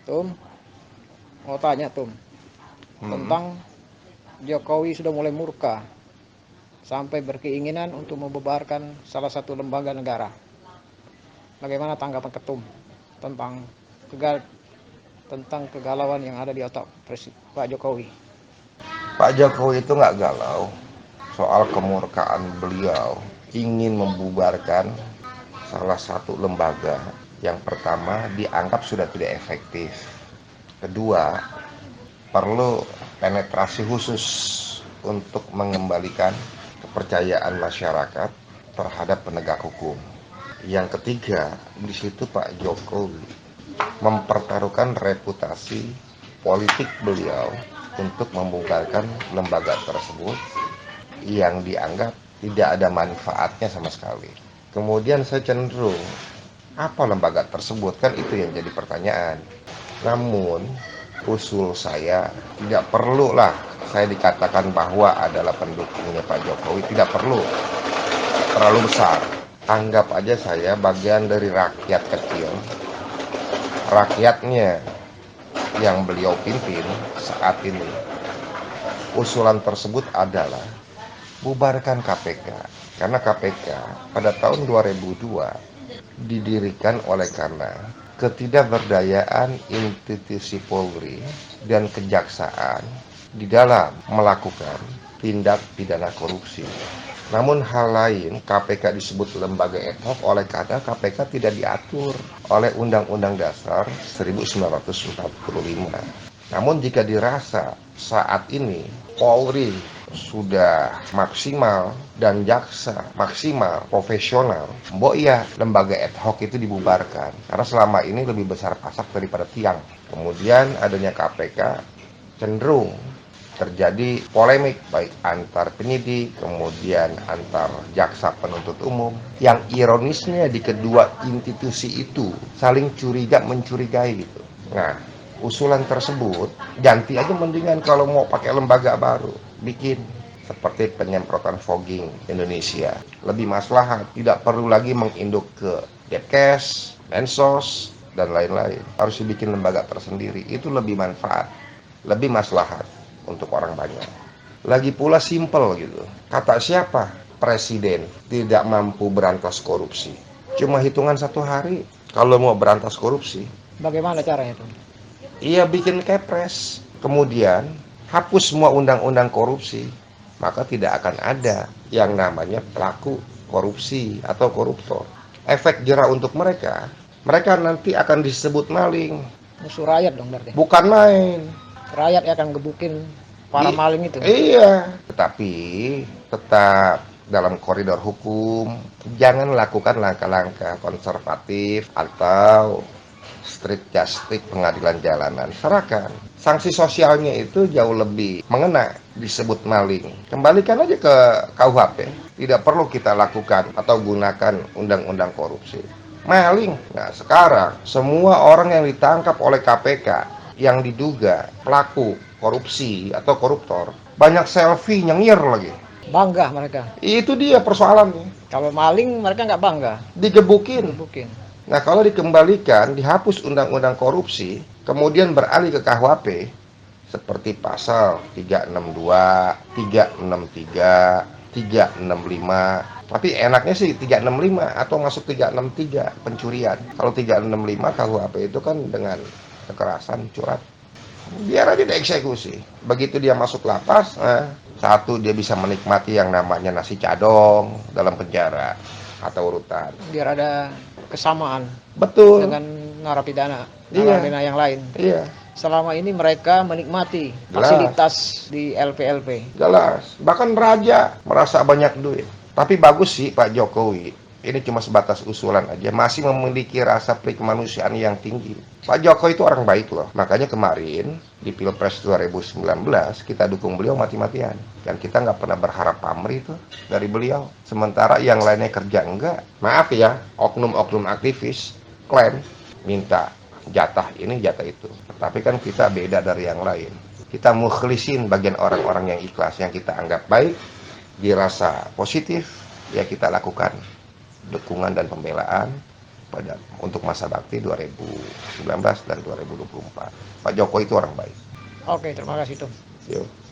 Tum, mau tanya Tum, Hmm. tentang Jokowi sudah mulai murka sampai berkeinginan untuk membubarkan salah satu lembaga negara. Bagaimana tanggapan Ketum tentang kegal tentang kegalauan yang ada di otak Pak Jokowi? Pak Jokowi itu nggak galau soal kemurkaan beliau ingin membubarkan salah satu lembaga yang pertama dianggap sudah tidak efektif. Kedua, perlu penetrasi khusus untuk mengembalikan kepercayaan masyarakat terhadap penegak hukum. Yang ketiga, di situ Pak Jokowi mempertaruhkan reputasi politik beliau untuk membubarkan lembaga tersebut yang dianggap tidak ada manfaatnya sama sekali. Kemudian saya cenderung, apa lembaga tersebut, kan itu yang jadi pertanyaan. Namun usul saya, tidak perlulah saya dikatakan bahwa adalah pendukungnya Pak Jokowi, tidak perlu terlalu besar. Anggap aja saya bagian dari rakyat kecil, rakyatnya yang beliau pimpin saat ini. Usulan tersebut adalah bubarkan KPK, karena KPK pada tahun 2002 didirikan oleh karena ketidakberdayaan institusi Polri dan Kejaksaan di dalam melakukan tindak pidana korupsi. Namun hal lain, KPK disebut lembaga ad hoc oleh karena KPK tidak diatur oleh Undang-Undang Dasar 1945. Namun jika dirasa saat ini Polri sudah maksimal dan jaksa maksimal profesional, mbok ya lembaga ad hoc itu dibubarkan karena selama ini lebih besar pasak daripada tiang. Kemudian adanya KPK cenderung terjadi polemik baik antar penyidik kemudian antar jaksa penuntut umum, yang ironisnya di kedua institusi itu saling curiga mencurigai gitu. Nah, usulan tersebut ganti aja, mendingan kalau mau pakai lembaga baru bikin seperti penyemprotan fogging Indonesia, lebih maslahat, tidak perlu lagi menginduk ke Depkes, Mensos dan lain-lain. Harus dibikin lembaga tersendiri, itu lebih manfaat, lebih maslahat untuk orang banyak. Lagi pula simpel gitu. Kata siapa? Presiden tidak mampu berantas korupsi. Cuma hitungan 1 hari kalau mau berantas korupsi. Bagaimana caranya Tum? Ia bikin kepres, kemudian hapus semua undang-undang korupsi, maka tidak akan ada yang namanya pelaku korupsi atau koruptor. Efek jera untuk mereka, mereka nanti akan disebut maling, Musuh rakyat dong berarti. bukan main. Rakyat yang akan gebukin para maling itu. Iya, tetapi tetap dalam koridor hukum, jangan lakukan langkah-langkah konservatif atau strict justice pengadilan jalanan. Serahkan. Sanksi sosialnya itu jauh lebih mengena, disebut maling. Kembalikan aja ke KUHP. Tidak perlu kita lakukan atau gunakan undang-undang korupsi. Maling. Nah, sekarang semua orang yang ditangkap oleh KPK yang diduga pelaku korupsi atau koruptor, banyak selfie nyengir lagi. Bangga mereka. Itu dia persoalannya. Kalau maling mereka nggak bangga. Digebukin. Digebukin. Nah, kalau dikembalikan, dihapus undang-undang korupsi, kemudian beralih ke KUHP, seperti pasal 362, 363, 365. Tapi enaknya sih 365 atau masuk 363, pencurian. Kalau 365 KUHP itu kan dengan kekerasan, curat. Biar aja dieksekusi. Begitu dia masuk lapas, satu, dia bisa menikmati yang namanya nasi cadong dalam penjara atau urutan. Biar ada kesamaan Betul. dengan narapidana Iya. narapidana yang lain. Iya. Selama ini mereka menikmati Jelas. fasilitas di LP-LP. Jelas. Bahkan raja merasa banyak duit. Tapi bagus sih Pak Jokowi. Ini cuma sebatas usulan aja. Masih memiliki rasa kemanusiaan yang tinggi. Pak Jokowi itu orang baik loh. Makanya kemarin di Pilpres 2019 kita dukung beliau mati-matian. Dan kita nggak pernah berharap pamrih itu dari beliau. Sementara yang lainnya kerja enggak. Maaf ya, oknum-oknum aktivis klaim minta jatah ini jatah itu. Tapi kan kita beda dari yang lain. Kita mukhlisin bagian orang-orang yang ikhlas, yang kita anggap baik, dirasa positif, ya kita lakukan dukungan dan pembelaan. untuk masa bakti 2019 dan 2024. Pak Jokowi itu orang baik. Oke, terima kasih Tum. Yuk.